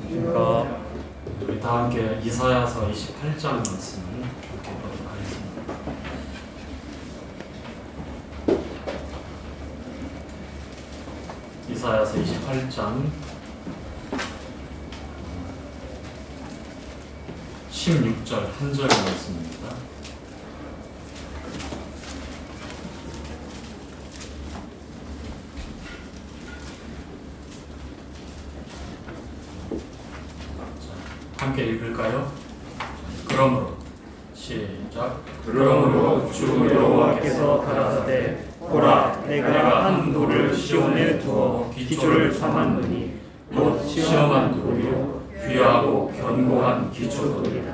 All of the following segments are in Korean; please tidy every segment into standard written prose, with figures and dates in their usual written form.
그러니까 우리 다 함께 이사야서 28장 말씀을 함께 보도록 하겠습니다. 이사야서 28장 16절 한 절 말씀입니다. 함께 읽을까요? 그러므로 시작. 그러므로 주 여호와께서 가라사대 보라 내가 한 돌을 시온에 두어 기초를 삼았느니 곧 시험한 돌이요 귀하고 견고한 기초돌이라.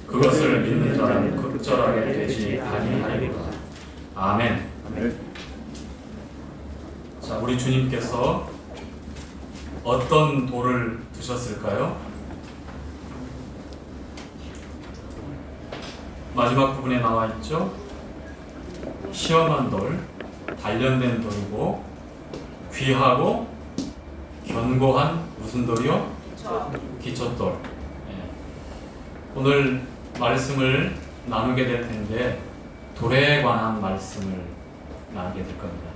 그것을 믿는 자는 극절하게 되지 아니하리라. 아멘. 자, 우리 주님께서 어떤 돌을 두셨을까요? 마지막 부분에 나와 있죠. 시험한 돌, 단련된 돌이고 귀하고 견고한 무슨 돌이요? 기초돌. 예. 오늘 말씀을 나누게 될 텐데 돌에 관한 말씀을 나누게 될 겁니다.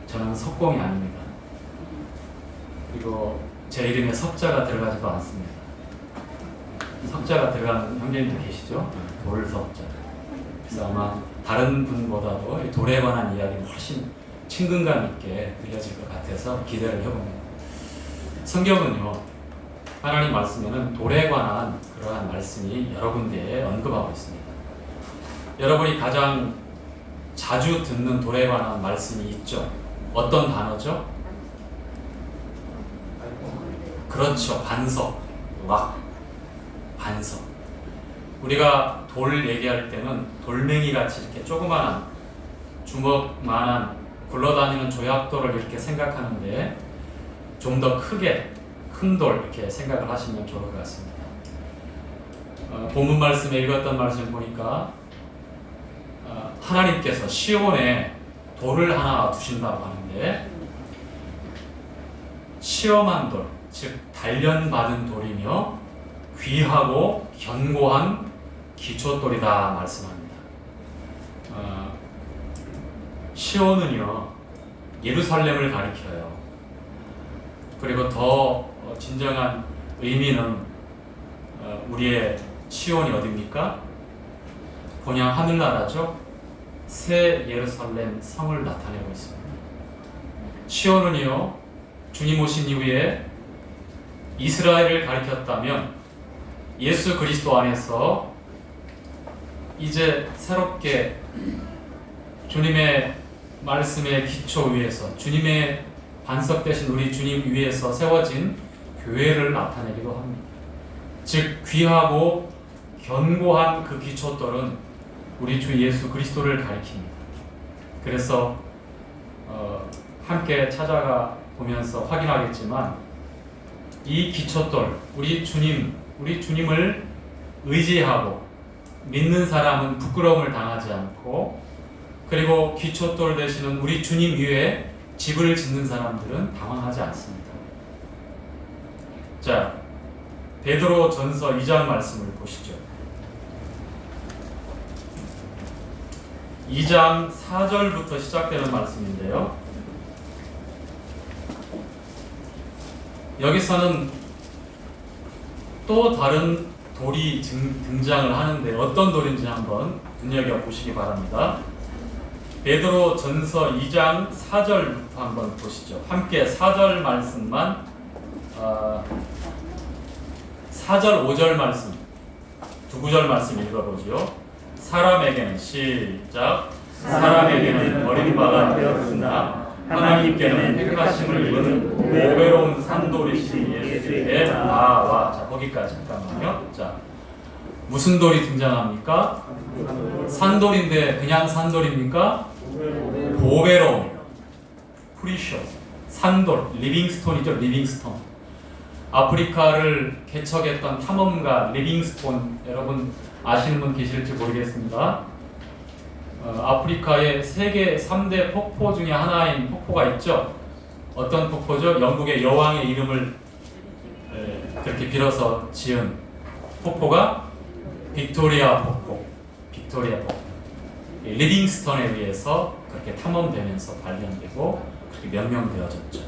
저는 석공이 아닙니다. 그리고 제 이름에 석자가 들어가지도 않습니다. 석자가 들어가는 형제님들 계시죠? 돌석자. 그래서 아마 다른 분보다도 돌에 관한 이야기는 훨씬 친근감 있게 들려질 것 같아서 기대를 해봅니다. 성경은요, 하나님 말씀에는 돌에 관한 그러한 말씀이 여러 군데에 언급하고 있습니다. 여러분이 가장 자주 듣는 돌에 관한 말씀이 있죠? 어떤 단어죠? 그렇죠. 반석, 락, 반석. 우리가 돌 얘기할 때는 돌멩이 같이 이렇게 조그마한 주먹만한 굴러다니는 조약돌을 이렇게 생각하는데 좀 더 크게 큰 돌 이렇게 생각을 하시면 좋을 것 같습니다. 본문 말씀에 읽었던 말씀 보니까 하나님께서 시온에 돌을 하나 두신다고 하는데 시험한 돌, 즉 단련받은 돌이며 귀하고 견고한 기초돌이다 말씀합니다. 시온은요 예루살렘을 가리켜요. 그리고 더 진정한 의미는 우리의 시온이 어디입니까? 본향 하늘나라죠. 새 예루살렘 성을 나타내고 있습니다. 시온은요 주님 오신 이후에 이스라엘을 가리켰다면 예수 그리스도 안에서 이제 새롭게 주님의 말씀의 기초 위에서 주님의 반석 되신 우리 주님 위에서 세워진 교회를 나타내기도 합니다. 즉 귀하고 견고한 그 기초돌은 우리 주 예수 그리스도를 가리킵니다. 그래서 함께 찾아가 보면서 확인하겠지만 이 기초돌, 우리 주님을 의지하고 믿는 사람은 부끄러움을 당하지 않고, 그리고 기초돌 되시는 우리 주님 위에 집을 짓는 사람들은 당황하지 않습니다. 자, 베드로 전서 2장 말씀을 보시죠. 2장 4절부터 시작되는 말씀인데요. 여기서는 또 다른 돌이 등장을 하는데 어떤 돌인지 한번 눈여겨보시기 바랍니다. 베드로 전서 2장 4절부터 한번 보시죠. 함께 4절 말씀만 4절 5절 말씀 두 구절 말씀 읽어보죠. 사람에게는 시작. 사람에게는 버림받아 되었으나 하나님께는 택하심을 입은 보배로운 산돌이신 예수의 나와. 자, 거기까지 잠깐만요. 자, 무슨 돌이 등장합니까? 산돌인데 그냥 산돌입니까? 보배로운, 프리셔스, 산돌, 리빙스톤이죠. 리빙스톤. 아프리카를 개척했던 탐험가 리빙스톤, 여러분 아시는 분 계실지 모르겠습니다. 아프리카의 세계 3대 폭포 중에 하나인 폭포가 있죠. 어떤 폭포죠? 영국의 여왕의 이름을 그렇게 빌어서 지은 폭포가 빅토리아 폭포. 빅토리아 폭포. 리빙스턴에 의해서 그렇게 탐험되면서 발견되고 그렇게 명명되어졌죠.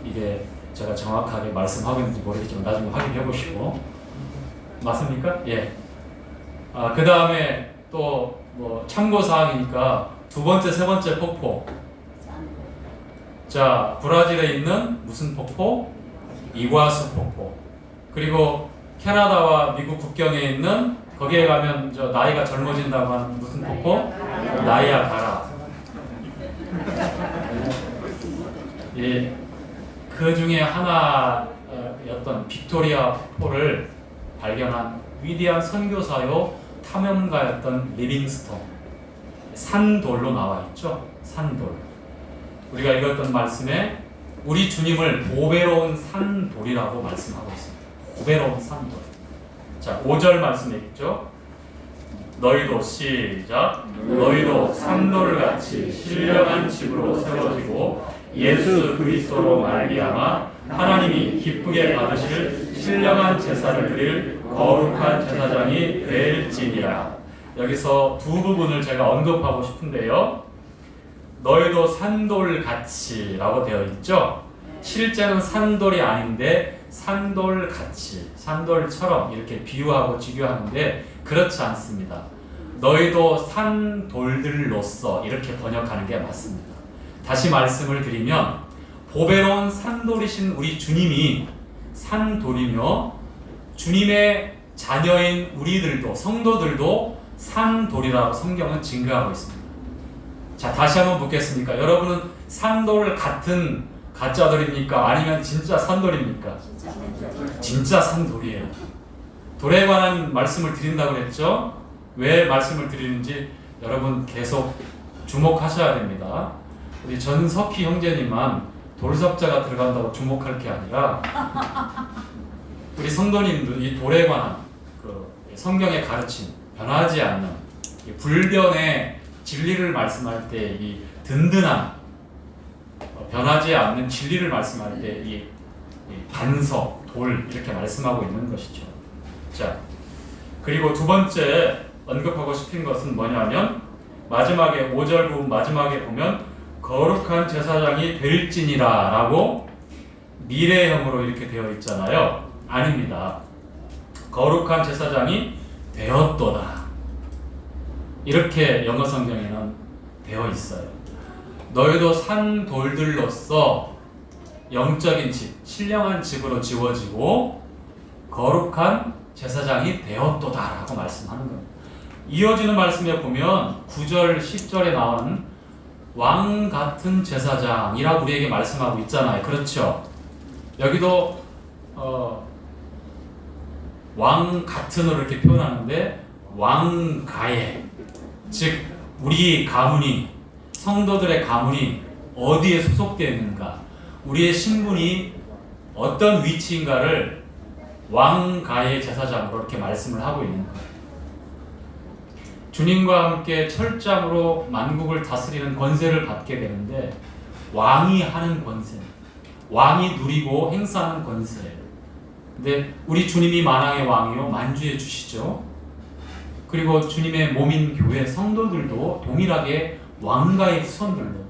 이게 제가 정확하게 말씀하고 있는지 모르겠지만 나중에 확인해 보시고. 맞습니까? 예. 그 다음에 또 뭐 참고 사항이니까 두 번째, 세 번째 폭포. 자, 브라질에 있는 무슨 폭포? 이과수 폭포. 그리고 캐나다와 미국 국경에 있는 거기에 가면 저 나이가 젊어진다고 하는 무슨 폭포? 나이아가라. 예, 그 중에 하나였던 빅토리아 폭포를 발견한 위대한 선교사요 탐험가였던 리빙스턴. 산돌로 나와 있죠. 산돌. 우리가 읽었던 말씀에 우리 주님을 보배로운 산돌이라고 말씀하고 있습니다. 보배로운 산돌. 자, 5절 말씀에 있죠. 너희도 시작. 너희도 산돌같이 신령한 집으로 세워지고 예수 그리스도로 말미암아 하나님이 기쁘게 받으실 신령한 제사를 드릴 거룩한 제사장이 될지니라. 여기서 두 부분을 제가 언급하고 싶은데요. 너희도 산돌같이 라고 되어 있죠. 실제는 산돌이 아닌데 산돌같이, 산돌처럼 이렇게 비유하고 직유하는데 그렇지 않습니다. 너희도 산돌들로서 이렇게 번역하는 게 맞습니다. 다시 말씀을 드리면 보배로운 산돌이신 우리 주님이 산돌이며 주님의 자녀인 우리들도, 성도들도 산돌이라고 성경은 증거하고 있습니다. 자, 다시 한번 묻겠습니까? 여러분은 산돌 같은 가짜돌입니까? 아니면 진짜 산돌입니까? 진짜 산돌이에요. 돌에 관한 말씀을 드린다고 그랬죠? 왜 말씀을 드리는지 여러분 계속 주목하셔야 됩니다. 우리 전석희 형제님만 돌석자가 들어간다고 주목할 게 아니라 우리 성도님들 이 돌에 관한 그 성경의 가르침, 변하지 않는 이 불변의 진리를 말씀할 때 이 든든한 변하지 않는 진리를 말씀할 때 이 반석, 돌 이렇게 말씀하고 있는 것이죠. 자, 그리고 두 번째 언급하고 싶은 것은 뭐냐면 마지막에 5절 부분 마지막에 보면 거룩한 제사장이 될지니라 라고 미래형으로 이렇게 되어 있잖아요. 아닙니다. 거룩한 제사장이 되었도다. 이렇게 영어 성경에는 되어 있어요. 너희도 산돌들로서 영적인 집, 신령한 집으로 지워지고 거룩한 제사장이 되었도다 라고 말씀하는 겁니다. 이어지는 말씀에 보면 9절, 10절에 나오는 왕 같은 제사장이라고 우리에게 말씀하고 있잖아요. 그렇죠? 여기도 왕 같은으로 이렇게 표현하는데 왕가에, 즉 우리 가문이, 성도들의 가문이 어디에 소속되어 있는가, 우리의 신분이 어떤 위치인가를 왕가의 제사장으로 이렇게 말씀을 하고 있는 거예요. 주님과 함께 철장으로 만국을 다스리는 권세를 받게 되는데 왕이 하는 권세, 왕이 누리고 행사하는 권세예요. 근데 우리 주님이 만왕의 왕이요 만주의 주시죠. 그리고 주님의 몸인 교회 성도들도 동일하게 왕가의 후손들로,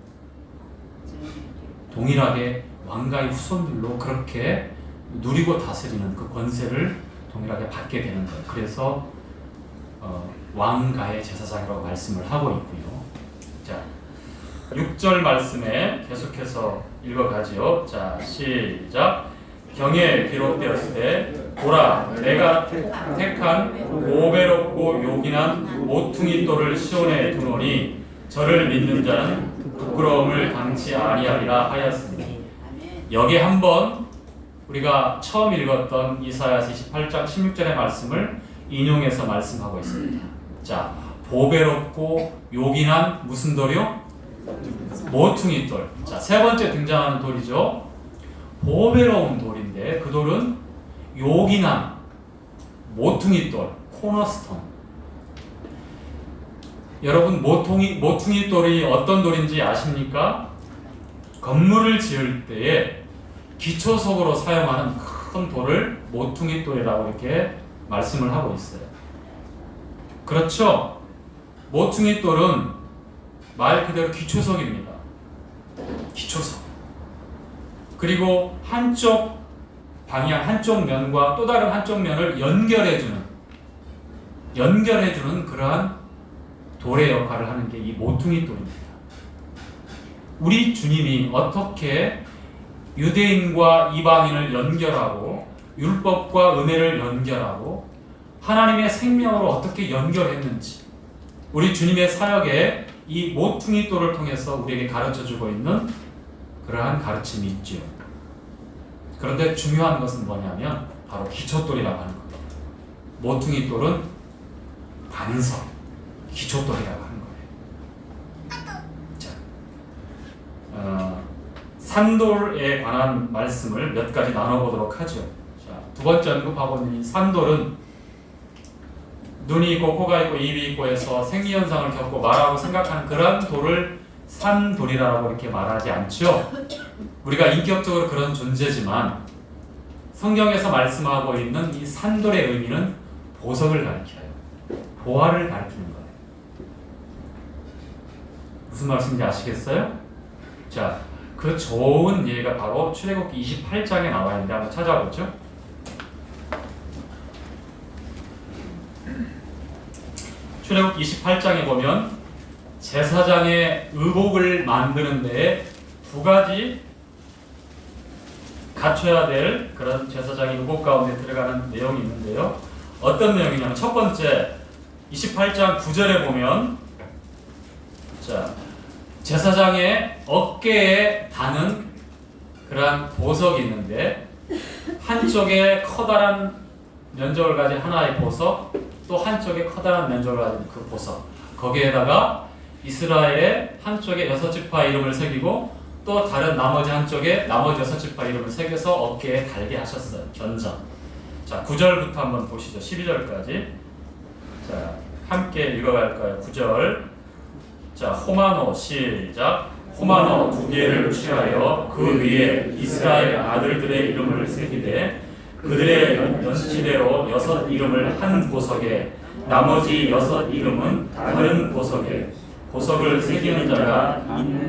동일하게 왕가의 후손들로 그렇게 누리고 다스리는 그 권세를 동일하게 받게 되는 거예요. 그래서 왕가의 제사장이라고 말씀을 하고 있고요. 자, 6절 말씀에 계속해서 읽어가지요. 자, 시작. 경에 기록되었을 때 보라, 내가 택한 보배롭고 요긴한 모퉁이 돌을 시온에 두노니 저를 믿는 자는 부끄러움을 당치 아니하리라 하였습니다. 여기 한번 우리가 처음 읽었던 이사야서 28장 16절의 말씀을 인용해서 말씀하고 있습니다. 자, 보배롭고 요긴한 무슨 돌이요? 모퉁이 돌. 자, 세 번째 등장하는 돌이죠. 보배로운 돌인데 그 돌은 요긴한 모퉁이 돌, 코너스톤. 여러분 모퉁이 돌이 어떤 돌인지 아십니까? 건물을 지을 때에 기초석으로 사용하는 큰 큰 돌을 모퉁이 돌이라고 이렇게 말씀을 하고 있어요. 그렇죠? 모퉁이 돌은 말 그대로 기초석입니다. 기초석. 그리고 한쪽 방향, 한쪽 면과 또 다른 한쪽 면을 연결해주는 그러한 돌의 역할을 하는 게 이 모퉁이 돌입니다. 우리 주님이 어떻게 유대인과 이방인을 연결하고 율법과 은혜를 연결하고 하나님의 생명으로 어떻게 연결했는지 우리 주님의 사역에 이 모퉁이 돌을 통해서 우리에게 가르쳐주고 있는 그러한 가르침이 있죠. 그런데 중요한 것은 뭐냐면 바로 기초돌이라고 하는 겁니다. 모퉁이 돌은 반석, 기초돌이라고 하는 거예요. 자, 산돌에 관한 말씀을 몇 가지 나눠보도록 하죠. 자, 두 번째 언급하고 있는 산돌은 눈이 있고 코가 있고 입이 있고 해서 생리현상을 겪고 말하고 생각하는 그런 돌을 산돌이라고 이렇게 말하지 않죠. 우리가 인격적으로 그런 존재지만 성경에서 말씀하고 있는 이 산돌의 의미는 보석을 가리켜요. 보화를 가리키는 거예요. 무슨 말씀인지 아시겠어요? 자, 그 좋은 예가 바로 출애굽기 28장에 나와 있는데 한번 찾아보죠. 출애굽기 28장에 보면 제사장의 의복을 만드는 데에 두 가지 갖춰야 될 그런 제사장의 의복 가운데 들어가는 내용이 있는데요. 어떤 내용이냐면 첫 번째 28장 9절에 보면 자, 제사장의 어깨에 다는 그러한 보석이 있는데 한쪽에 커다란 면적을 가진 하나의 보석, 또 한쪽에 커다란 면적을 가진 그 보석, 거기에다가 이스라엘의 한쪽에 6지파 이름을 새기고 또 다른 나머지 한쪽에 나머지 6지파 이름을 새겨서 어깨에 달게 하셨어요. 견장. 자, 9절부터 한번 보시죠. 12절까지. 자, 함께 읽어갈까요? 9절. 자, 호마노 시작. 호마노 2개를 취하여 그 위에 이스라엘 아들들의 이름을 새기되 그들의 연치대로 6 이름을 한 보석에 나머지 6 이름은 다른 보석에 보석을 새기는 자가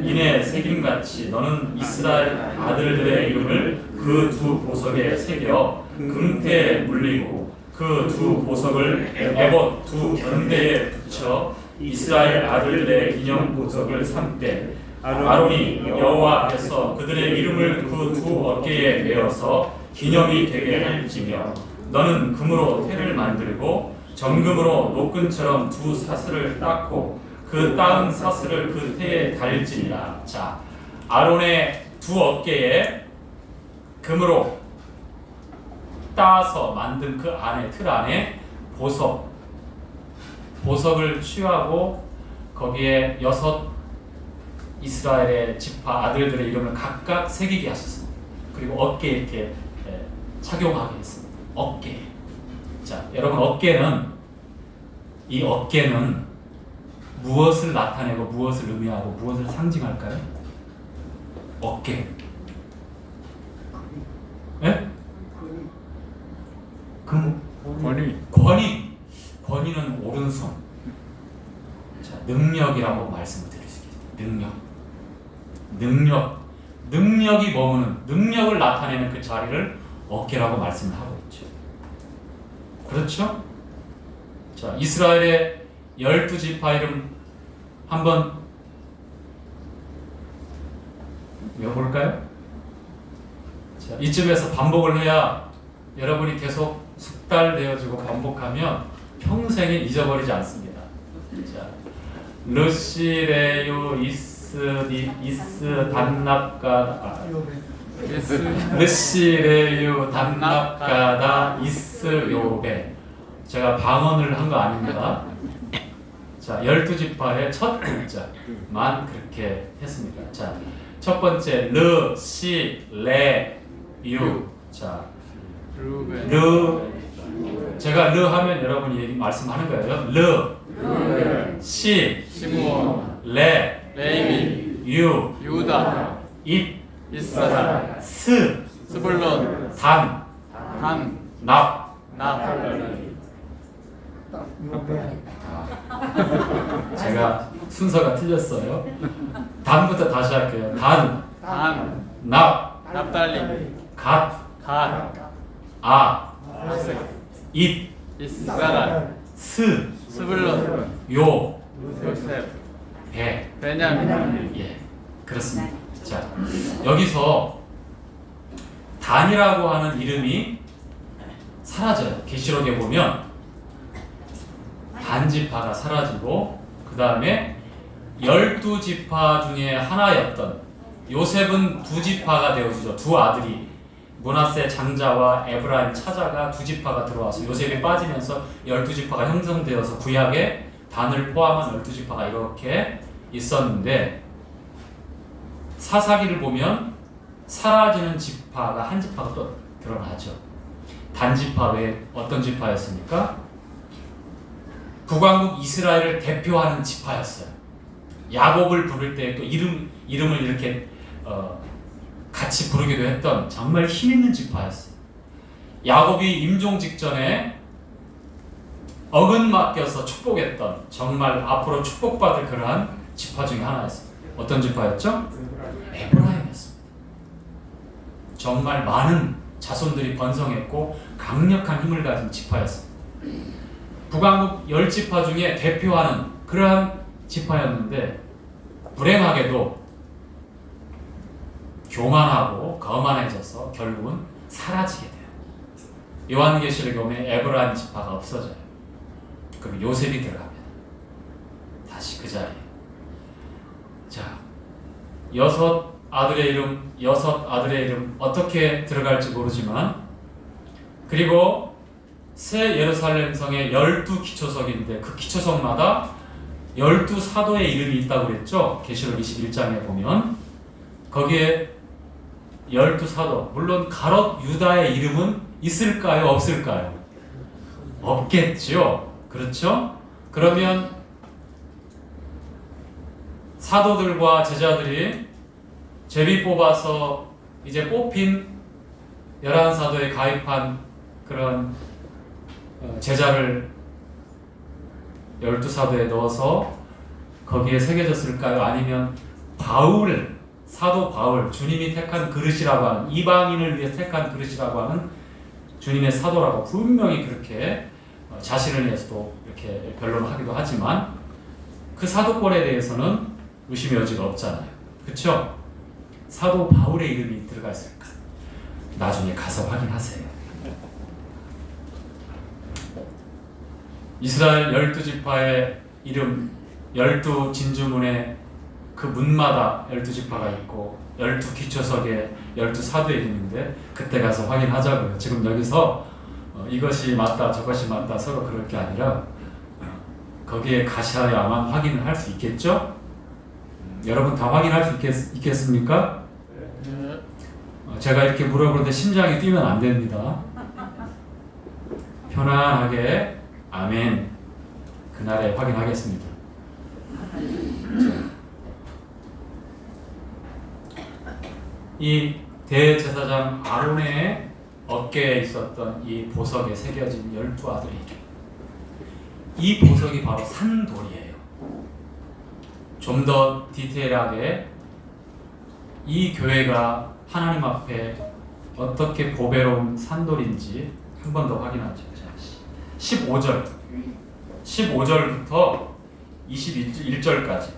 이내 새김같이 너는 이스라엘 아들들의 이름을 그 2 보석에 새겨 금태에 물리고 그 2 보석을 에봇 2 견대에 붙여 이스라엘 아들들의 기념 보석을 삼되 아론이 여호와 앞에서 그들의 이름을 그 2 어깨에 메어서 기념이 되게 할지며 너는 금으로 태를 만들고 정금으로 노끈처럼 2 사슬을 닦고 그 따은 사슬을 그 태에 달지니라. 자, 아론의 2 어깨에 금으로 따서 만든 그 안에 틀 안에 보석을 취하고 거기에 6 이스라엘의 지파 아들들의 이름을 각각 새기게 하셨습니다. 그리고 어깨에 이렇게 착용하게 했습니다. 어깨. 자, 여러분 이 어깨는 무엇을 나타내고 무엇을 의미하고 무엇을 상징할까요? 어깨. 예? 권위는 오른손. 자, 능력이라고 말씀을 드릴 수 있습니다. 능력이 머무는 능력을 나타내는 그 자리를 어깨라고 말씀을 하고 있죠. 그렇죠? 자, 이스라엘의 12지파 이름 한번 외워볼까요? 자, 이쯤에서 반복을 해야 여러분이 계속 숙달되어지고 반복하면 평생에 잊어버리지 않습니다. 자, 르시레요 이스 단납가다 르시레요 단납가다 이스 요베. 제가 방언을 한 거 아닙니다. 자, 12지파의 첫 글자만 그렇게 했습니다. 자, 첫 번째 르, 시, 레, 유. 자, 르. 제가 르 하면 여러분이 말씀하는 거예요. 르, 시, 시므온, 레, 레위, 유, 유다, 잇, 이사갈, 스, 스불론, 단. 단, 납. 제가 순서가 틀렸어요. 단부터 다시 할게요. 단, 납, 납달리, 갓, 아, 잇, 이스라엘, 스, 스불론, 요, 요셉, 배. 베냐민. 예, 그렇습니다. 자, 여기서 단이라고 하는 이름이 사라져요. 계시록에 보면 단지파가 사라지고 그 다음에 12지파 중에 하나였던 요셉은 2지파가 되어주죠. 두 아들이 므낫세 장자와 에브라임 차자가 2지파가 들어와서 요셉이 빠지면서 12지파가 형성되어서 구약에 단을 포함한 12지파가 이렇게 있었는데 사사기를 보면 사라지는 지파가 한 지파가 또 드러나죠. 단지파 외에 어떤 지파였습니까? 북왕국 이스라엘을 대표하는 지파였어요. 야곱을 부를 때 또 이름을 이렇게 같이 부르기도 했던 정말 힘있는 지파였어요. 야곱이 임종 직전에 어근 맡겨서 축복했던 정말 앞으로 축복받을 그러한 지파 중에 하나였어요. 어떤 지파였죠? 에브라임이었습니다. 정말 많은 자손들이 번성했고 강력한 힘을 가진 지파였습니다. 북왕국 10지파 중에 대표하는 그러한 지파였는데 불행하게도 교만하고 거만해져서 결국은 사라지게 돼요. 요한계시록에 보면 에브라임 지파가 없어져요. 그럼 요셉이 들어갑니다. 다시 그 자리에. 자, 6아들의 이름 어떻게 들어갈지 모르지만 그리고 새 예루살렘 성에 12기초석인데 그 기초석마다 12사도의 이름이 있다고 그랬죠. 계시록 21장에 보면 거기에 12사도, 물론 가롯 유다의 이름은 있을까요? 없을까요? 없겠죠. 그렇죠? 그러면 사도들과 제자들이 제비 뽑아서 이제 뽑힌 11사도에 가입한 그런 제자를 12사도에 넣어서 거기에 새겨졌을까요? 아니면 사도 바울, 주님이 택한 그릇이라고 하는, 이방인을 위해 택한 그릇이라고 하는 주님의 사도라고 분명히 그렇게 자신을 위해서도 이렇게 변론하기도 하지만 그 사도권에 대해서는 의심의 여지가 없잖아요. 그렇죠? 사도 바울의 이름이 들어가 있을까? 나중에 가서 확인하세요. 이스라엘 12지파의 이름, 12진주문에 그 문마다 12지파가 있고 12기초석에 12사도의 이름인데 그때 가서 확인하자고요. 지금 여기서 이것이 맞다 저것이 맞다 서로 그럴 게 아니라 거기에 가셔야만 확인을 할 수 있겠죠? 여러분 다 확인할 수 있겠습니까? 제가 이렇게 물어보는데 심장이 뛰면 안 됩니다. 편안하게 아멘. 그날에 확인하겠습니다. 이 대제사장 아론의 어깨에 있었던 이 보석에 새겨진 12아들의 이름. 이 보석이 바로 산돌이에요. 좀 더 디테일하게 이 교회가 하나님 앞에 어떻게 보배로운 산돌인지 한 번 더 확인하죠. 15절부터 21절까지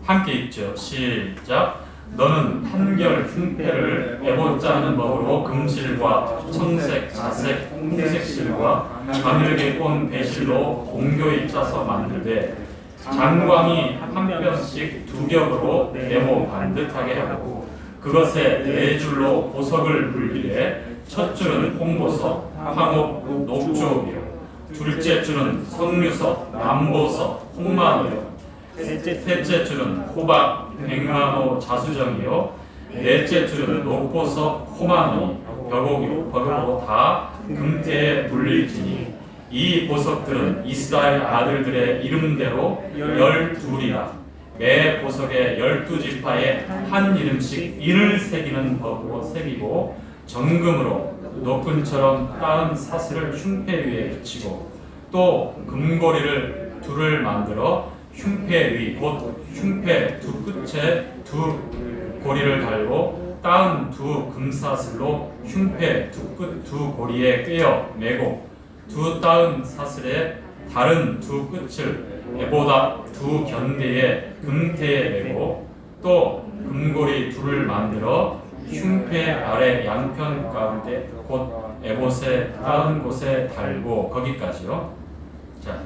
함께 읽죠. 시작. 너는 한결 흉패를 에봇 짜는 법으로 금실과 청색, 자색, 홍색 실과 가늘게 꼰 배실로 공교히 짜서 만들되 장광이 한 뼘씩 2겹으로 네모 반듯하게 하고 그것에 4줄로 보석을 물리되 첫 줄은 홍보석, 황옥, 녹조이요 둘째 줄은 석류석, 남보석, 홍마노요 셋째 줄은 호박, 백마노, 자수정이요 넷째 줄은 녹보석, 호마노, 벽옥으로 다 금태에 물릴지니 이 보석들은 이스라엘 아들들의 이름대로 12이라 매 보석에 12지파에 한 이름씩 인을 새기는 법으로 새기고 정금으로 노끈처럼 따은 사슬을 흉패 위에 붙이고 또 금고리를 둘을 만들어 흉패 위 곧 흉패 두 끝에 두 고리를 달고 따은 두 금사슬로 흉패 두 끝 두 고리에 꿰어 매고 두 따은 사슬에 다른 두 끝을 에보다 두 견대에 금태에 매고 또 금고리 둘을 만들어 흉패 아래 양편 가운데 곧 에봇에 따은 곳에 달고 거기까지요. 자,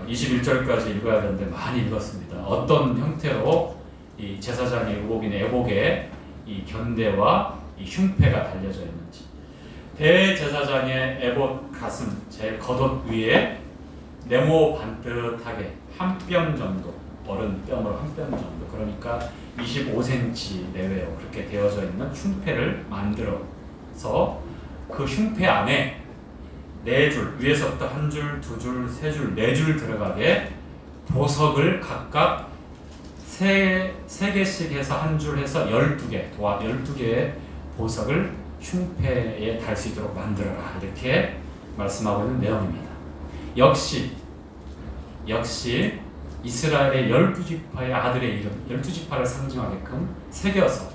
21절까지 읽어야 되는데 많이 읽었습니다. 어떤 형태로 이 제사장의 의복인 에복에 이 견대와 이 흉패가 달려져 있는지. 대제사장의 에봇 가슴 제 겉옷 위에 네모 반듯하게 한 뼘 정도, 어른 뼘으로 한 뼘 정도, 그러니까 25cm 내외로 그렇게 되어져 있는 흉패를 만들어서 그 흉패 안에 네 줄, 위에서부터 한 줄, 두 줄, 세 줄, 네 줄 들어가게 보석을 각각 세 개씩 해서 한 줄 해서 12개, 도합 12개의 보석을 흉패에 달 수 있도록 만들어라, 이렇게 말씀하고 있는 내용입니다. 역시 이스라엘의 12지파의 아들의 이름, 12지파를 상징하게끔 새겨서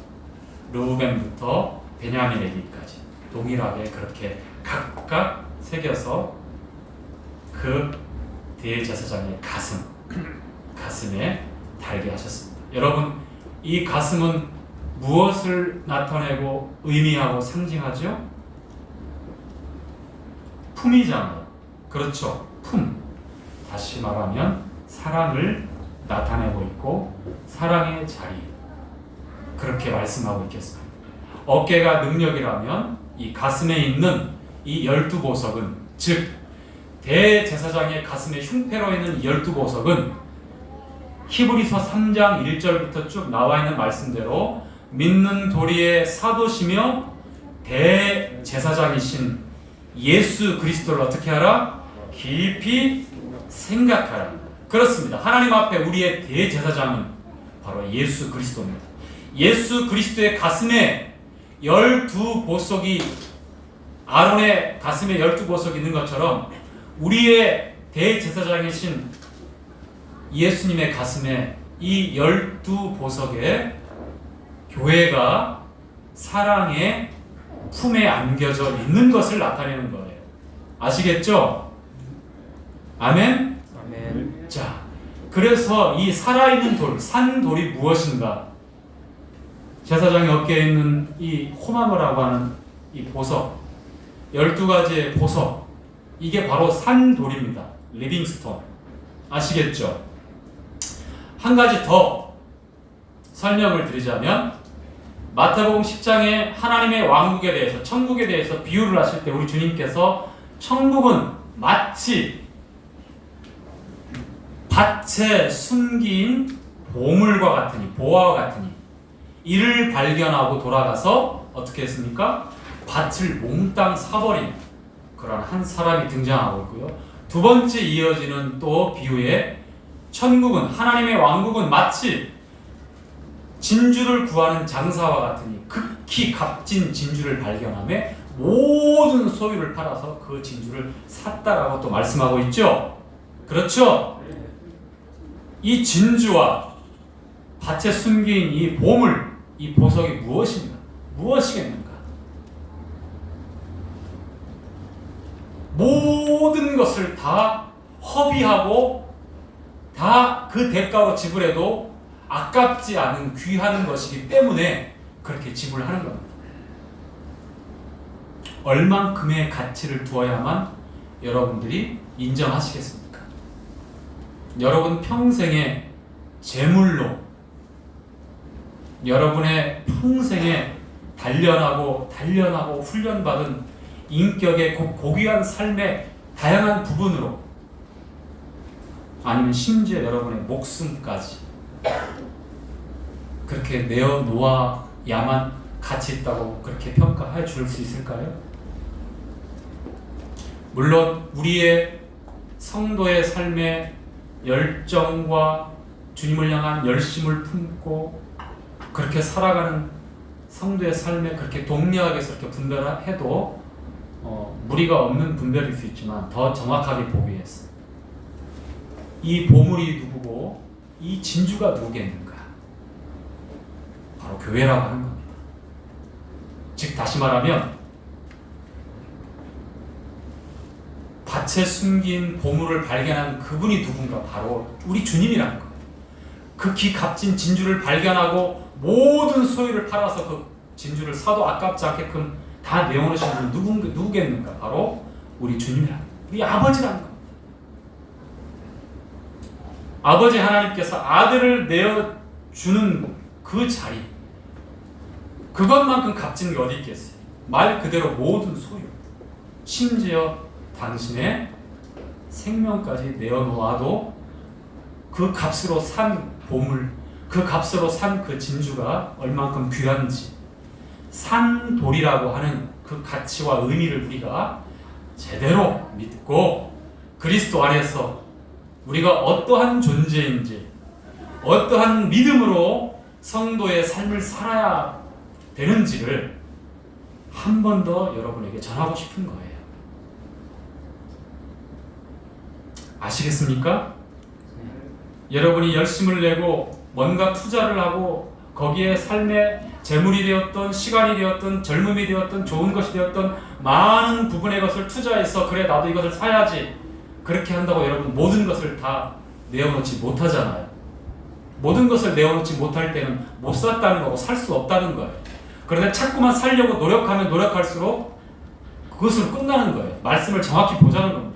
르우벤부터 베냐민에게까지 동일하게 그렇게 각각 새겨서 그 대제사장의 가슴에 달게 하셨습니다. 여러분, 이 가슴은 무엇을 나타내고 의미하고 상징하죠? 품이잖아요. 그렇죠. 품. 다시 말하면 사랑을 나타내고 있고 사랑의 자리, 그렇게 말씀하고 있겠습니다. 어깨가 능력이라면 이 가슴에 있는 이 12보석은, 즉 대제사장의 가슴에 흉패로 있는 12보석은 히브리서 3장 1절부터 쭉 나와 있는 말씀대로 믿는 도리의 사도시며 대제사장이신 예수 그리스도를 어떻게 하라? 깊이 생각하라. 그렇습니다. 하나님 앞에 우리의 대제사장은 바로 예수 그리스도입니다. 예수 그리스도의 가슴에 12보석이, 아론의 가슴에 12보석이 있는 것처럼 우리의 대제사장이신 예수님의 가슴에 이 12보석의 교회가 사랑의 품에 안겨져 있는 것을 나타내는 거예요. 아시겠죠? 아멘? 아멘. 자, 그래서 이 살아있는 돌, 산돌이 무엇인가? 제사장의 어깨에 있는 이 호마모라고 하는 이 보석, 12가지의 보석, 이게 바로 산돌입니다. 리빙스톤. 아시겠죠? 한 가지 더 설명을 드리자면, 마태복음 10장에 하나님의 왕국에 대해서, 천국에 대해서 비유를 하실 때 우리 주님께서 천국은 마치 밭에 숨긴 보물과 같으니, 보화와 같으니, 이를 발견하고 돌아가서 어떻게 했습니까? 밭을 몽땅 사버린 그런 한 사람이 등장하고 있고요. 두 번째 이어지는 또 비유에 천국은, 하나님의 왕국은 마치 진주를 구하는 장사와 같으니 극히 값진 진주를 발견하며 모든 소유를 팔아서 그 진주를 샀다라고 또 말씀하고 있죠. 그렇죠? 이 진주와 밭에 숨긴 이 보물, 이 보석이 무엇인가? 무엇이겠는가? 모든 것을 다 허비하고 다 그 대가로 지불해도 아깝지 않은 귀한 것이기 때문에 그렇게 지불하는 겁니다. 얼만큼의 가치를 두어야만 여러분들이 인정하시겠습니까? 여러분 평생의 재물로, 여러분의 평생에 단련하고 훈련받은 인격의 고귀한 삶의 다양한 부분으로, 아니면 심지어 여러분의 목숨까지 그렇게 내어놓아야만 가치 있다고 그렇게 평가해 줄 수 있을까요? 물론 우리의 성도의 삶의 열정과 주님을 향한 열심을 품고 그렇게 살아가는 성도의 삶에 그렇게 동력에서 이렇게 분별해도 무리가 없는 분별일 수 있지만 더 정확하게 보기 위해서 이 보물이 누구고 이 진주가 누구겠는가? 바로 교회라고 하는 겁니다. 즉 다시 말하면 밭에 숨긴 보물을 발견한 그분이 누군가? 바로 우리 주님이라는 거예요. 그 기 값진 진주를 발견하고 모든 소유를 팔아서 그 진주를 사도 아깝지 않게끔 다 내어놓으신 분이 누구겠는가? 바로 우리 주님이라는 거예요. 우리 아버지라는 겁니다. 아버지 하나님께서 아들을 내어주는 그 자리, 그것만큼 값진 게 어디 있겠어요? 말 그대로 모든 소유, 심지어 당신의 생명까지 내어놓아도 그 값으로 산 보물, 그 값으로 산 그 진주가 얼만큼 귀한지, 산돌이라고 하는 그 가치와 의미를 우리가 제대로 믿고 그리스도 안에서 우리가 어떠한 존재인지, 어떠한 믿음으로 성도의 삶을 살아야 되는지를 한 번 더 여러분에게 전하고 싶은 거예요. 아시겠습니까? 여러분이 열심을 내고 뭔가 투자를 하고 거기에 삶의 재물이 되었던 시간이 되었던 젊음이 되었던 좋은 것이 되었던 많은 부분의 것을 투자해서 그래 나도 이것을 사야지 그렇게 한다고 여러분 모든 것을 다 내어놓지 못하잖아요. 모든 것을 내어놓지 못할 때는 못 샀다는 거고 살 수 없다는 거예요. 그런데 자꾸만 살려고 노력하면 노력할수록 그것으로 끝나는 거예요. 말씀을 정확히 보자는 겁니다.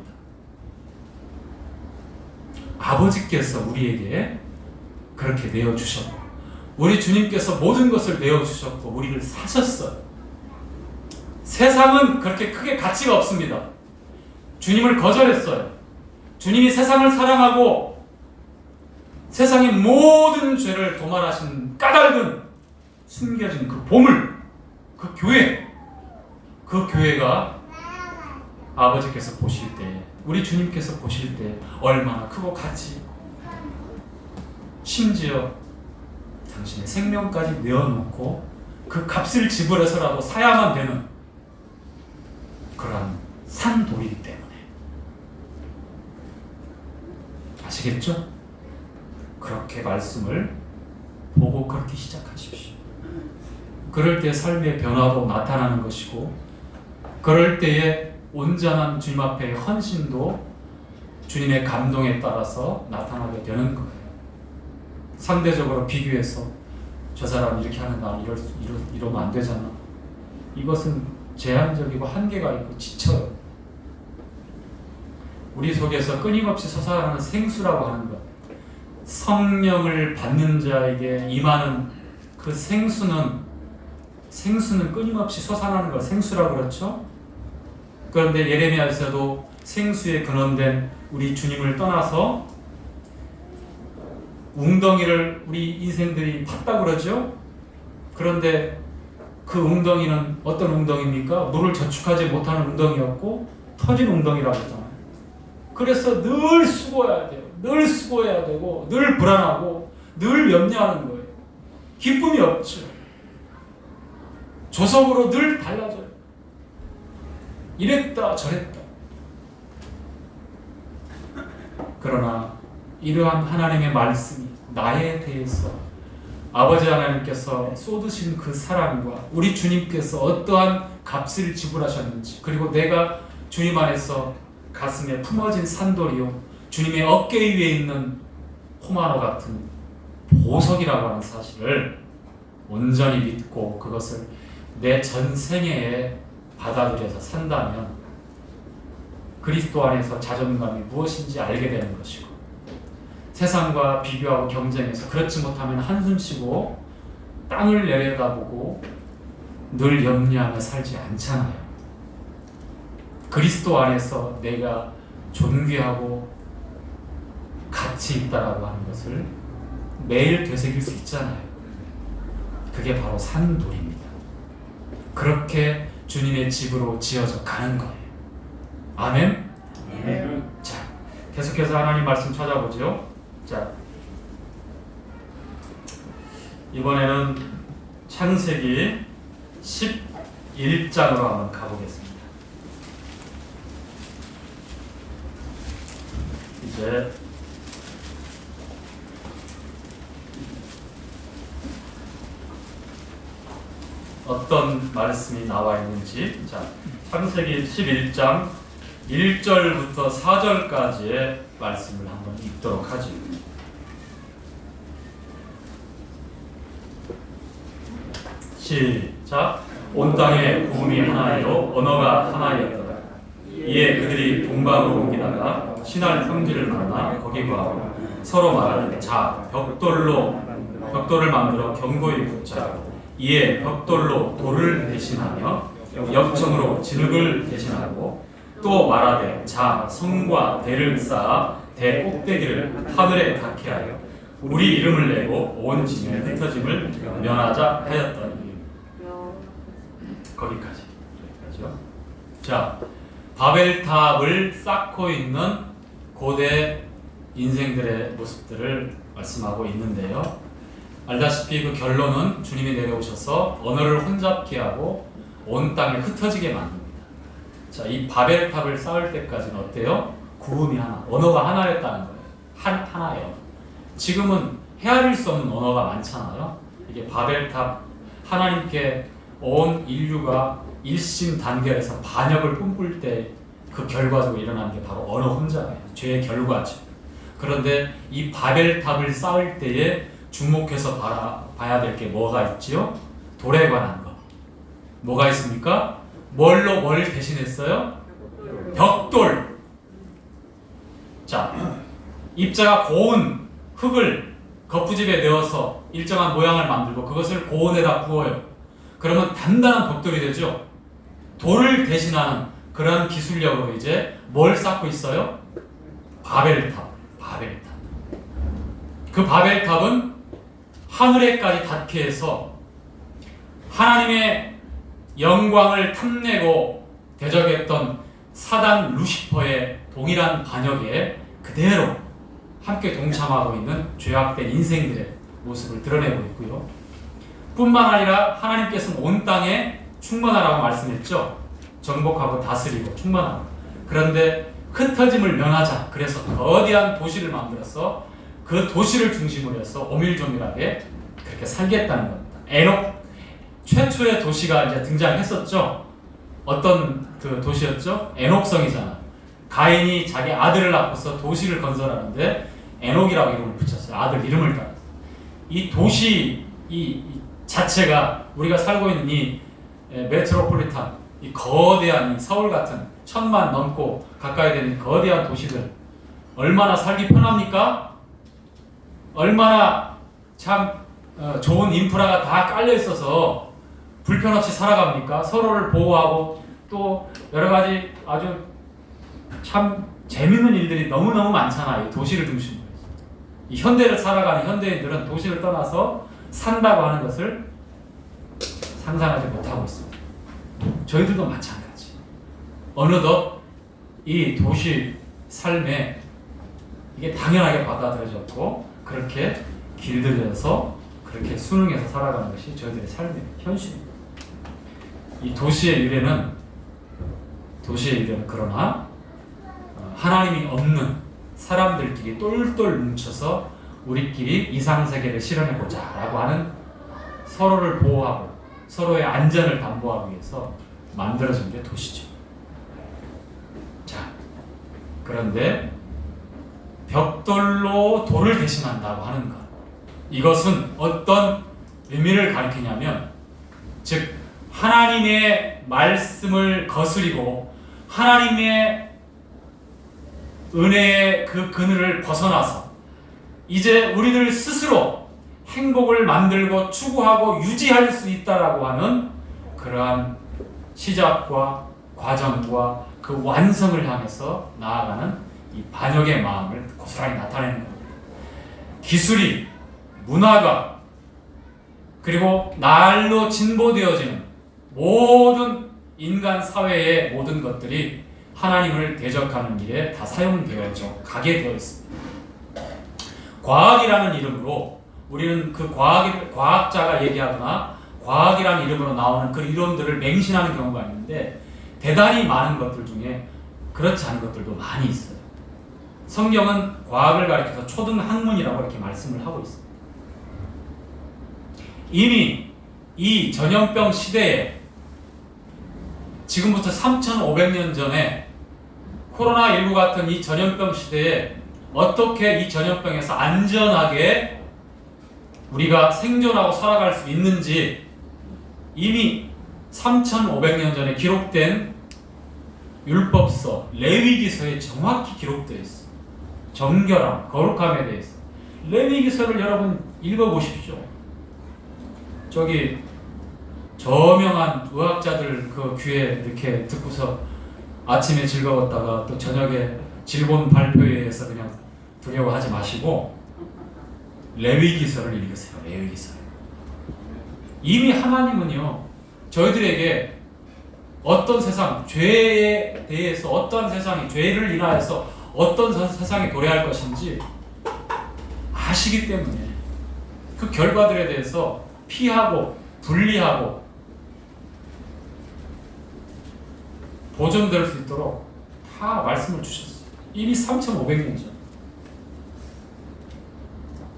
아버지께서 우리에게 그렇게 내어주셨고 우리 주님께서 모든 것을 내어주셨고 우리를 사셨어요. 세상은 그렇게 크게 가치가 없습니다. 주님을 거절했어요. 주님이 세상을 사랑하고 세상의 모든 죄를 도말하신 까닭은 숨겨진 그 보물, 그 교회, 그 교회가 아버지께서 보실 때, 우리 주님께서 보실 때 얼마나 크고 가치 있고 심지어 당신의 생명까지 내어놓고 그 값을 지불해서라도 사야만 되는 그러한 산돌이기 때문에 아시겠죠? 그렇게 말씀을 보고 그렇게 시작하십시오. 그럴 때 삶의 변화도 나타나는 것이고 그럴 때에 온전한 주님 앞에 헌신도 주님의 감동에 따라서 나타나게 되는 거예요. 상대적으로 비교해서 저 사람 이렇게 하는 나 이러면 안 되잖아. 이것은 제한적이고 한계가 있고 지쳐요. 우리 속에서 끊임없이 솟아나는 생수라고 하는 것, 성령을 받는 자에게 임하는 그 생수는 끊임없이 솟아나는 걸 생수라고 그렇죠? 그런데 예레미야에서도 생수에 근원된 우리 주님을 떠나서 웅덩이를 우리 인생들이 팠다고 그러죠? 그런데 그 웅덩이는 어떤 웅덩이입니까? 물을 저축하지 못하는 웅덩이였고 터진 웅덩이라고 했잖아요. 그래서 늘 수고해야 돼요. 늘 수고해야 되고 늘 불안하고 늘 염려하는 거예요. 기쁨이 없죠. 조석으로 늘 달라져요. 이랬다 저랬다. 그러나 이러한 하나님의 말씀이 나에 대해서 아버지 하나님께서 쏟으신 그 사랑과 우리 주님께서 어떠한 값을 지불하셨는지, 그리고 내가 주님 안에서 가슴에 품어진 산돌이요 주님의 어깨 위에 있는 호마노 같은 보석이라고 하는 사실을 온전히 믿고 그것을 내 전생애에 받아들여서 산다면 그리스도 안에서 자존감이 무엇인지 알게 되는 것이고, 세상과 비교하고 경쟁해서 그렇지 못하면 한숨 쉬고 땅을 내려다보고 늘 염려하며 살지 않잖아요. 그리스도 안에서 내가 존귀하고 가치 있다라고 하는 것을 매일 되새길 수 있잖아요. 그게 바로 산돌입니다. 그렇게 주님의 집으로 지어져 가는 거예요. 아멘? 네. 자, 계속해서 하나님 말씀 찾아보죠. 자, 이번에는 창세기 11장으로 한번 가보겠습니다. 이제 어떤 말씀이 나와 있는지, 자, 창세기 11장 1절부터 4절까지의 말씀을 한번 읽도록 하죠. 시작. 온 땅에 구음이 하나요 언어가 하나였더라. 이에 그들이 동방으로 옮기다가 신할 평지를 만나 거기 구하고 서로 말하되 자 벽돌을 만들어 견고히 붙자. 이에 벽돌로 돌을 대신하며 역청으로 진흙을 대신하고 또 말하되 자 성과 대를 쌓아 대 꼭대기를 하늘에 닿게 하여 우리 이름을 내고 온 진의 흩어짐을 면하자 하였더니. 거기까지요. 자, 바벨탑을 쌓고 있는 고대 인생들의 모습들을 말씀하고 있는데요. 알다시피 그 결론은 주님이 내려오셔서 언어를 혼잡케 하고 온 땅에 흩어지게 만듭니다. 자, 이 바벨탑을 쌓을 때까지는 어때요? 구음이 하나, 언어가 하나였다는 거예요. 하나예요. 지금은 헤아릴 수 없는 언어가 많잖아요. 이게 바벨탑, 하나님께 온 인류가 일심단결해서 반역을 꿈꿀 때 그 결과적으로 일어나는 게 바로 언어 혼잡이에요. 죄의 결과죠. 그런데 이 바벨탑을 쌓을 때에 주목해서 봐야 될 게 뭐가 있지요? 돌에 관한 거. 뭐가 있습니까? 뭘 대신했어요? 벽돌. 자, 입자가 고운 흙을 거푸집에 넣어서 일정한 모양을 만들고 그것을 고온에다 구워요. 그러면 단단한 벽돌이 되죠. 돌을 대신하는 그런 기술력으로 이제 뭘 쌓고 있어요? 바벨탑. 그 바벨탑은 하늘에까지 닿게 해서 하나님의 영광을 탐내고 대적했던 사단 루시퍼의 동일한 반역에 그대로 함께 동참하고 있는 죄악된 인생들의 모습을 드러내고 있고요. 뿐만 아니라 하나님께서는 온 땅에 충만하라고 말씀했죠. 정복하고 다스리고 충만하고. 그런데 흩어짐을 면하자. 그래서 거대한 도시를 만들어서 그 도시를 중심으로 해서 오밀조밀하게 그렇게 살겠다는 겁니다. 에녹 최초의 도시가 이제 등장했었죠. 어떤 그 도시였죠? 에녹성이잖아. 가인이 자기 아들을 낳고서 도시를 건설하는데 에녹이라고 이름을 붙였어요. 아들 이름을 따라서. 이 도시 이 자체가 우리가 살고 있는 이 메트로폴리탄, 이 거대한 이 서울 같은 1000만 넘고 가까이 되는 거대한 도시들 얼마나 살기 편합니까? 얼마나 참 좋은 인프라가 다 깔려 있어서 불편 없이 살아갑니까? 서로를 보호하고 또 여러 가지 아주 참 재밌는 일들이 너무너무 많잖아요. 이 도시를 중심으로. 이 현대를 살아가는 현대인들은 도시를 떠나서 산다고 하는 것을 상상하지 못하고 있습니다. 저희들도 마찬가지. 어느덧 이 도시 삶에 이게 당연하게 받아들여졌고 그렇게 길들여서 그렇게 순응해서 살아가는 것이 저희들의 삶의 현실입니다. 이 도시의 유래는 그러나 하나님이 없는 사람들끼리 똘똘 뭉쳐서 우리끼리 이상세계를 실현해보자 라고 하는 서로를 보호하고 서로의 안전을 담보하기 위해서 만들어진 게 도시죠. 자, 그런데 벽돌로 돌을 대신한다고 하는 것, 이것은 어떤 의미를 가리키냐면, 즉 하나님의 말씀을 거스리고 하나님의 은혜의 그 그늘을 벗어나서 이제 우리들 스스로 행복을 만들고 추구하고 유지할 수 있다라고 하는 그러한 시작과 과정과 그 완성을 향해서 나아가는 이 반역의 마음을 고스란히 나타내는 겁니다. 기술이, 문화가, 그리고 날로 진보되어지는 모든 인간 사회의 모든 것들이 하나님을 대적하는 일에 다 사용되어 가게 되어 있습니다. 과학이라는 이름으로 우리는 그 과학자가 얘기하거나 과학이라는 이름으로 나오는 그 이론들을 맹신하는 경우가 있는데 대단히 많은 것들 중에 그렇지 않은 것들도 많이 있어요. 성경은 과학을 가리켜서 초등학문이라고 이렇게 말씀을 하고 있습니다. 이미 이 전염병 시대에 지금부터 3,500년 전에 코로나19 같은 이 전염병 시대에 어떻게 이 전염병에서 안전하게 우리가 생존하고 살아갈 수 있는지 이미 3,500년 전에 기록된 율법서, 레위기서에 정확히 기록되어 있어. 정결함, 거룩함에 대해서. 레위기서를 여러분 읽어보십시오. 저기 저명한 의학자들 그 귀에 이렇게 듣고서 아침에 즐거웠다가 또 저녁에 질본 발표에 의해서 그냥 두려워하지 마시고 레위기서를 읽으세요. 레위기서를. 이미 하나님은요 저희들에게 어떤 세상, 죄에 대해서 어떤 세상이 죄를 인하여서 어떤 세상에 도래할 것인지 아시기 때문에 그 결과들에 대해서 피하고 분리하고 보존될 수 있도록 다 말씀을 주셨어요. 이미 3,500년 전.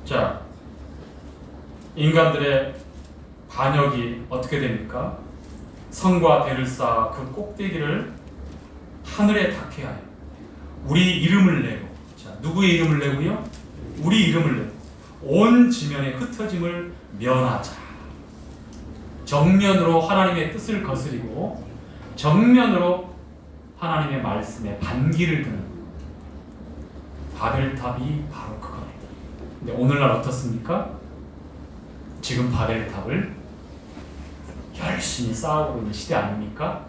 자, 인간들의 반역이 어떻게 됩니까? 성과 대를 쌓아 그 꼭대기를 하늘에 닿게 하여 우리 이름을 내고, 자, 누구의 이름을 내고요? 우리 이름을 내고 온 지면에 흩어짐을 면하자. 정면으로 하나님의 뜻을 거스리고 정면으로 하나님의 말씀에 반기를 드는 바벨탑이 바로 그겁니다. 근데 오늘날 어떻습니까? 지금 바벨탑을 열심히 쌓아오고 있는 시대 아닙니까?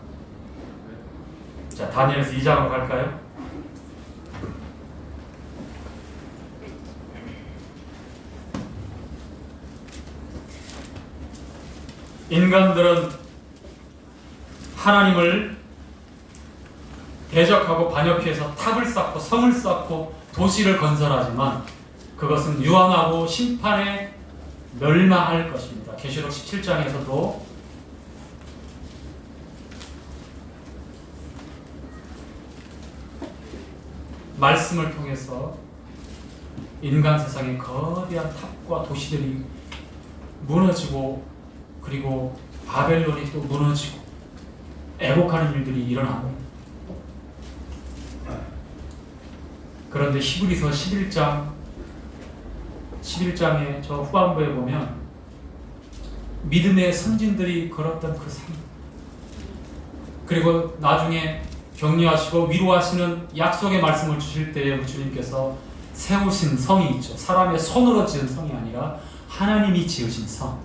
자, 다니엘서 2장으로 갈까요? 인간들은 하나님을 대적하고 반역해서 탑을 쌓고 성을 쌓고 도시를 건설하지만 그것은 유황하고 심판에 멸망할 것입니다. 계시록 17장에서도 말씀을 통해서 인간 세상의 거대한 탑과 도시들이 무너지고 그리고 바벨론이 또 무너지고 애곡하는 일들이 일어나고 그런데 히브리서 11장의 저 후반부에 보면 믿음의 선진들이 걸었던 그 삶 그리고 나중에 격려하시고 위로하시는 약속의 말씀을 주실 때에 주님께서 세우신 성이 있죠. 사람의 손으로 지은 성이 아니라 하나님이 지으신 성.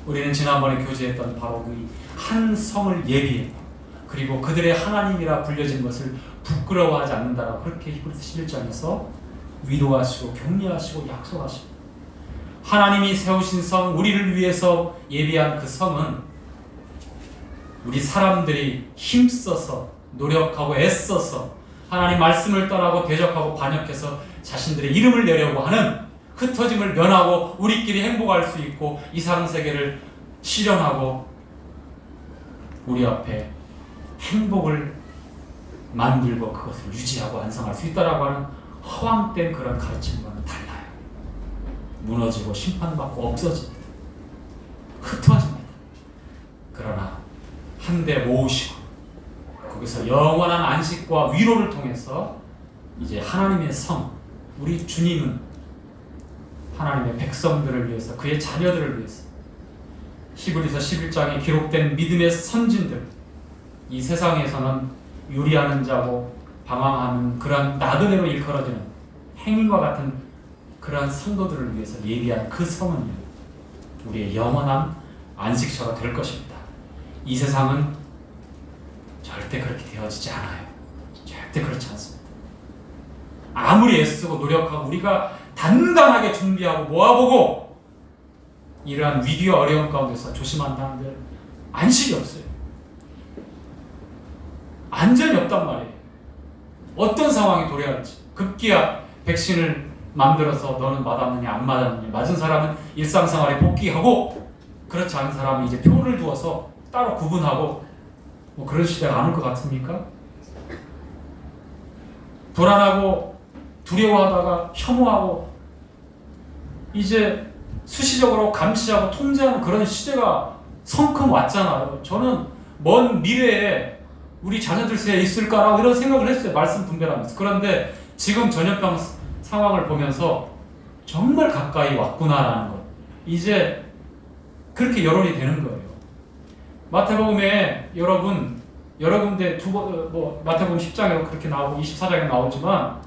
우리는 지난번에 교제했던 바로 그 한 성을 예비해 그리고 그들의 하나님이라 불려진 것을 부끄러워하지 않는다라고 그렇게 히브리서 11장에서 위로하시고 격려하시고 약속하시고 하나님이 세우신 성, 우리를 위해서 예비한 그 성은 우리 사람들이 힘써서 노력하고 애써서 하나님 말씀을 떠나고 대적하고 반역해서 자신들의 이름을 내려고 하는 흩어짐을 면하고 우리끼리 행복할 수 있고 이상세계를 실현하고 우리 앞에 행복을 만들고 그것을 유지하고 완성할 수 있다라고 하는 허황된 그런 가르침과는 달라요. 무너지고 심판받고 없어집니다. 흩어집니다. 그러나 한데 모으시고 거기서 영원한 안식과 위로를 통해서 이제 하나님의 성, 우리 주님은 하나님의 백성들을 위해서 그의 자녀들을 위해서 히브리서 11장에 기록된 믿음의 선진들 이 세상에서는 유리하는 자고 방황하는 그러한 나그네로 일컬어지는 행인과 같은 그러한 성도들을 위해서 예비한 그 성은 우리의 영원한 안식처가 될 것입니다. 이 세상은 절대 그렇게 되어지지 않아요. 절대 그렇지 않습니다. 아무리 애쓰고 노력하고 우리가 단단하게 준비하고 모아보고 이러한 위기와 어려움 가운데서 조심한다는데 안식이 없어요. 안전이 없단 말이에요. 어떤 상황이 도래할지 급기야 백신을 만들어서 너는 맞았느냐 안 맞았느냐, 맞은 사람은 일상생활에 복귀하고 그렇지 않은 사람은 이제 표를 두어서 따로 구분하고 뭐 그런 시대가 안 올 것 같습니까? 불안하고 두려워하다가 혐오하고 이제 수시적으로 감시하고 통제하는 그런 시대가 성큼 왔잖아요. 저는 먼 미래에 우리 자녀들 세에 있을까라고 이런 생각을 했어요. 말씀 분별하면서. 그런데 지금 전염병 상황을 보면서 정말 가까이 왔구나라는 것. 이제 그렇게 여론이 되는 거예요. 마태복음에 여러 군데 마태복음 10장에 그렇게 나오고 24장에 나오지만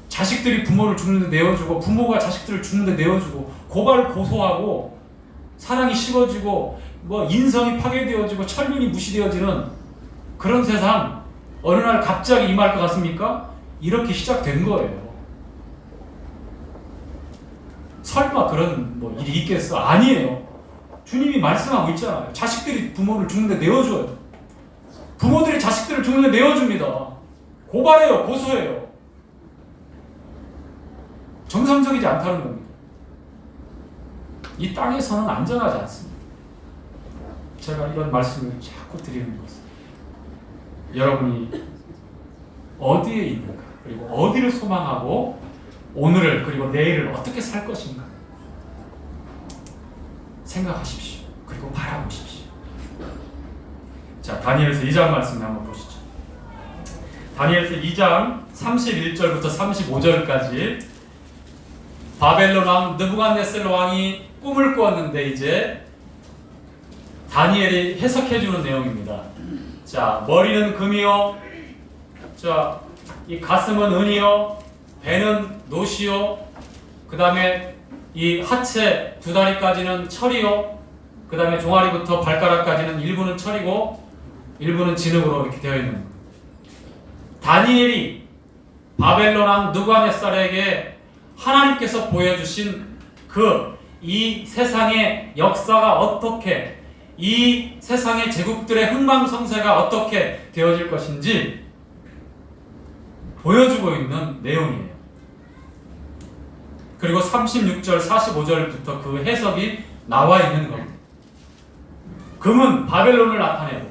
자식들이 부모를 죽는데 내어주고 부모가 자식들을 죽는데 내어주고 고발 고소하고 사랑이 식어지고 뭐 인성이 파괴되어지고 천륜이 무시되어지는 그런 세상 어느 날 갑자기 임할 것 같습니까? 이렇게 시작된 거예요. 설마 그런 뭐 일이 있겠어? 아니에요. 주님이 말씀하고 있잖아요. 자식들이 부모를 죽는데 내어줘요. 부모들이 자식들을 죽는데 내어줍니다. 고발해요. 고소해요. 정상적이지 않다는 겁니다. 이 땅에서는 안전하지 않습니다. 제가 이런 말씀을 자꾸 드리는 것은 여러분이 어디에 있는가, 그리고 어디를 소망하고 오늘을 그리고 내일을 어떻게 살 것인가 생각하십시오. 그리고 바라보십시오. 자, 다니엘서 2장 말씀 한번 보시죠. 다니엘서 2장 31절부터 35절까지 바벨론 왕 느부갓네살 왕이 꿈을 꾸었는데 이제 다니엘이 해석해주는 내용입니다. 자, 머리는 금이요, 자, 이 가슴은 은이요, 배는 노시요, 그 다음에 이 하체 두 다리까지는 철이요, 그 다음에 종아리부터 발가락까지는 일부는 철이고 일부는 진흙으로 이렇게 되어 있는 거예요. 다니엘이 바벨론 왕 느부갓네살에게 하나님께서 보여주신 이 세상의 역사가 어떻게, 이 세상의 제국들의 흥망성쇠가 어떻게 되어질 것인지 보여주고 있는 내용이에요. 그리고 36절, 45절부터 그 해석이 나와 있는 겁니다. 금은 바벨론을 나타내고,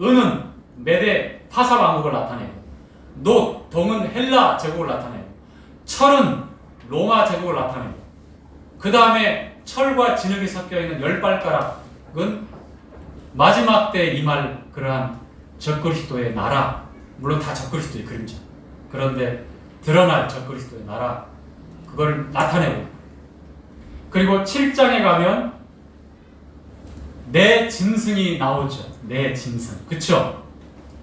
은은 메데 파사 왕국을 나타내고, 동은 헬라 제국을 나타내고, 철은 로마 제국을 나타내고, 그 다음에 철과 진흙이 섞여있는 열 발가락은 마지막 때 임할 그러한 적그리스도의 나라, 물론 다 적그리스도의 그림자, 그런데 드러날 적그리스도의 나라, 그걸 나타내고, 그리고 7장에 가면 네 짐승이 나오죠. 네 짐승, 그쵸?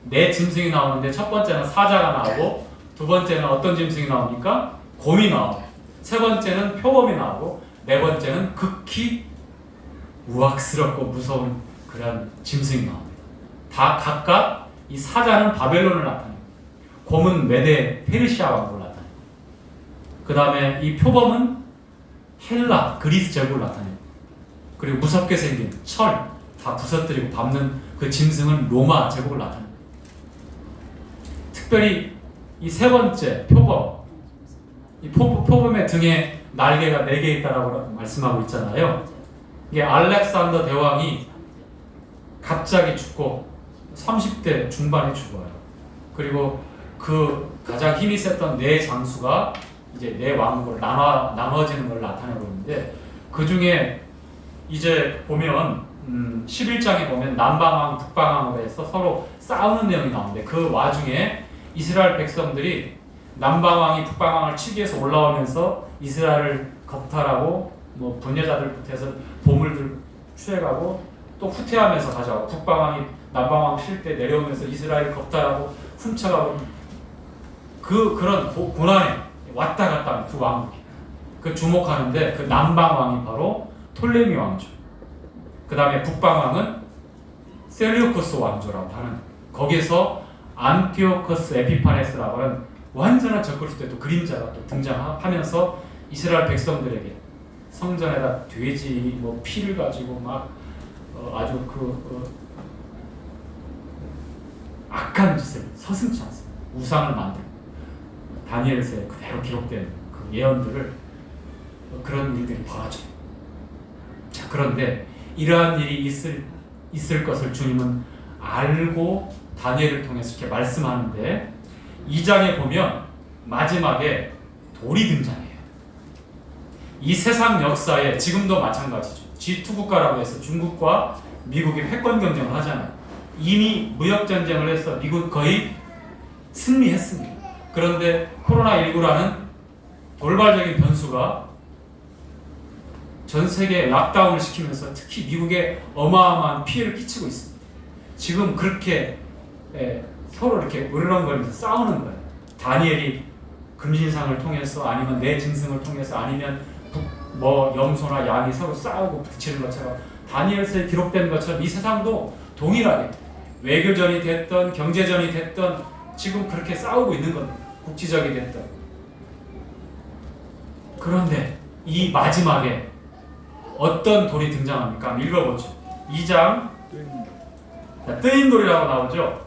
네 짐승이 나오는데 첫 번째는 사자가 나오고, 두 번째는 어떤 짐승이 나옵니까? 곰이 나오고, 세 번째는 표범이 나오고, 네 번째는 극히 우악스럽고 무서운 그런 짐승이 나옵니다. 다 각각 이 사자는 바벨론을 나타내고, 곰은 메데 페르시아 왕국을 나타내고, 그 다음에 이 표범은 헬라 그리스 제국을 나타내고, 그리고 무섭게 생긴 철 다 부서뜨리고 밟는 그 짐승은 로마 제국을 나타내고, 특별히 이 세 번째 표범, 이 표범의 등에 날개가 4개 있다라고 말씀하고 있잖아요. 이게 알렉산더 대왕이 갑자기 죽고 30대 중반에 죽어요. 그리고 그 가장 힘이 셌던 네 장수가 이제 네 왕국을 나눠지는 걸 나타내고 있는데, 그 중에 이제 보면 11장에 보면 남방왕 북방왕으로 해서 서로 싸우는 내용이 나오는데, 그 와중에 이스라엘 백성들이 남방왕이 북방왕을 치기 위해서 올라오면서 이스라엘을 겁탈하고 뭐 분여자들부터 해서 보물들 취해가고 또 후퇴하면서 가져가고, 북방왕이 남방왕 칠 때 내려오면서 이스라엘 겁탈하고 훔쳐가고, 그런 고난에 왔다 갔다 하는 두 왕국이 그 주목하는데, 그 남방왕이 바로 톨레미 왕조, 그 다음에 북방왕은 셀류쿠스 왕조라고 하는, 거기에서 안티오커스 에피파네스라고 하는 완전한 적그리스도의 또 그림자가 또 등장하면서 이스라엘 백성들에게 성전에다 돼지 뭐 피를 가지고 막 아주 악한 짓을 서슴지 않습니다. 우상을 만들고, 다니엘서에 그대로 기록된 그 그 예언들을 그런 일들이 벌어져요. 자, 그런데 이러한 일이 있을 것을 주님은 알고 다니엘을 통해서 이렇게 말씀하는데 2장에 보면 마지막에 돌이 등장해요. 이 세상 역사에 지금도 마찬가지죠. G2 국가라고 해서 중국과 미국이 패권 경쟁을 하잖아요. 이미 무역 전쟁을 해서 미국 거의 승리했습니다. 그런데 코로나19라는 돌발적인 변수가 전 세계에 락다운을 시키면서 특히 미국에 어마어마한 피해를 끼치고 있습니다. 지금 그렇게 서로 이렇게 으르렁거리면서 싸우는 거예요. 다니엘이 금신상을 통해서 아니면 내 짐승을 통해서 아니면 뭐 염소나 양이 서로 싸우고 부딪히는 것처럼 다니엘서에 기록된 것처럼 이 세상도 동일하게 외교전이 됐던 경제전이 됐던 지금 그렇게 싸우고 있는 겁니다. 국지적이 됐던. 그런데 이 마지막에 어떤 돌이 등장합니까? 한번 읽어보죠. 2장 뜨인 돌이라고 나오죠.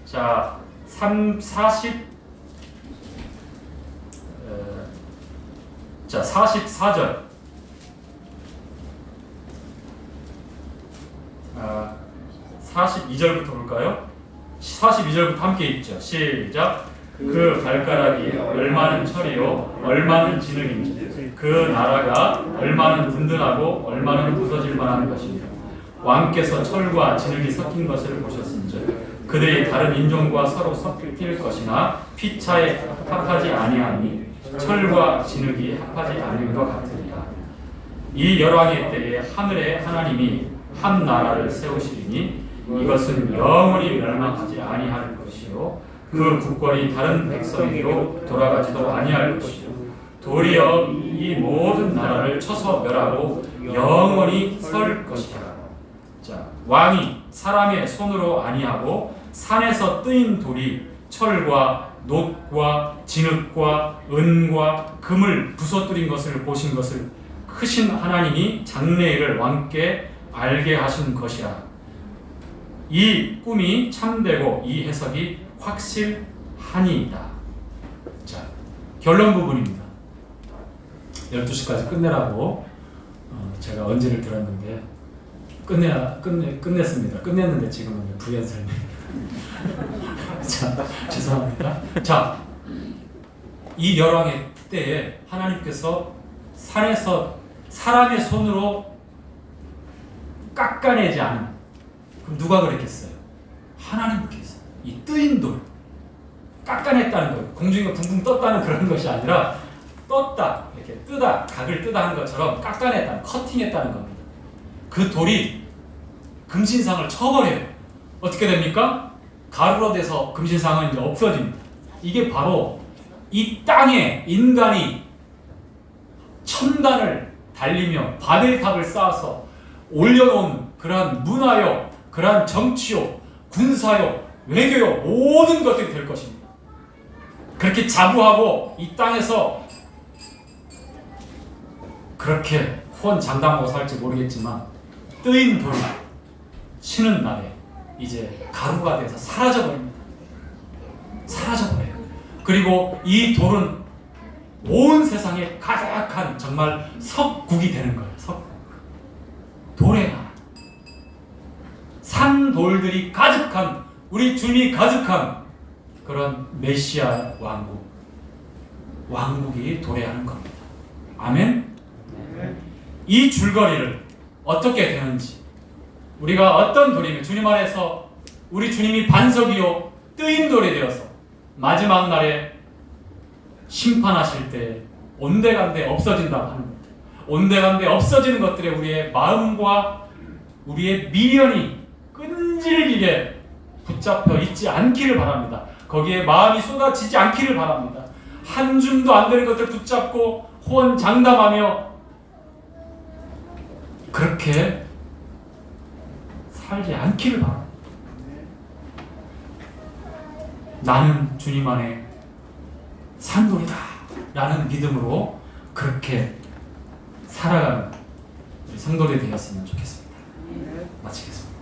자, 44절 42절부터 볼까요? 42절부터 함께 읽죠. 시작. 그 발가락이 얼마는 철이요 얼마는 진흙인지 그 나라가 얼마는 든든하고 얼마는 부서질 만한 것이며 왕께서 철과 진흙이 섞인 것을 보셨은즉 그들이 다른 인종과 서로 섞일 것이나 피차에 합하지 아니하니 철과 진흙이 합하지 아닌 것 같으리라. 이 열왕의 때에 하늘의 하나님이 한 나라를 세우시리니 이것은 영원히 멸망하지 아니할 것이요 그 국권이 다른 백성에게로 돌아가지도 아니할 것이요 도리어 이 모든 나라를 쳐서 멸하고 영원히 설 것이다. 자, 왕이 사람의 손으로 아니하고 산에서 뜨인 돌이 철과 놋과 진흙과 은과 금을 부서뜨린 것을 보신 것을 크신 하나님이 장래일을 왕께 알게 하신 것이라. 이 꿈이 참되고 이 해석이 확실하니이다. 자, 결론 부분입니다. 12시까지 끝내라고 제가 언지를 들었는데 끝냈습니다. 끝냈는데 지금은 부연설명입니다. 자, 죄송합니다. 자, 이 열왕의 때에 하나님께서 산에서 사람의 손으로 깎아내지 않은, 그럼 누가 그랬겠어요? 하나님께서 이 뜨인 돌 깎아냈다는 거예요. 공중에 붕붕 떴다는 그런 것이 아니라 떴다, 이렇게 뜨다, 각을 뜨다 하는 것처럼 깎아냈다, 커팅했다는 겁니다. 그 돌이 금신상을 쳐버려요. 어떻게 됩니까? 가루로 돼서 금신상은 이제 없어집니다. 이게 바로 이 땅에 인간이 천단을 달리며 바벨탑을 쌓아서 올려놓은 그러한 문화요, 그러한 정치요, 군사요, 외교요, 모든 것들이 될 것입니다. 그렇게 자부하고 이 땅에서 그렇게 후원장담하고 살지 모르겠지만 뜨인 돌 치는 날에 이제 가루가 돼서 사라져버립니다. 사라져버려요. 그리고 이 돌은 온 세상에 가득한 정말 석국이 되는 거예요. 석국. 돌의 나라. 산돌들이 가득한, 우리 주님이 가득한 그런 메시아 왕국. 왕국이 도래하는 겁니다. 아멘? 이 줄거리를 어떻게 되는지, 우리가 어떤 돌이며 주님 안에서 우리 주님이 반석이요 뜨인 돌이 되어서 마지막 날에 심판하실 때 온데간데 없어진다고 하는 겁니다. 온데간데 없어지는 것들에 우리의 마음과 우리의 미련이 끈질기게 붙잡혀 있지 않기를 바랍니다. 거기에 마음이 쏟아지지 않기를 바랍니다. 한 줌도 안 되는 것들 붙잡고 호언장담하며 그렇게 살지 않기를 바랍니다. 나는 주님 안에 산돌이다 라는 믿음으로 그렇게 살아가는 우리 성도들이 되었으면 좋겠습니다. 마치겠습니다.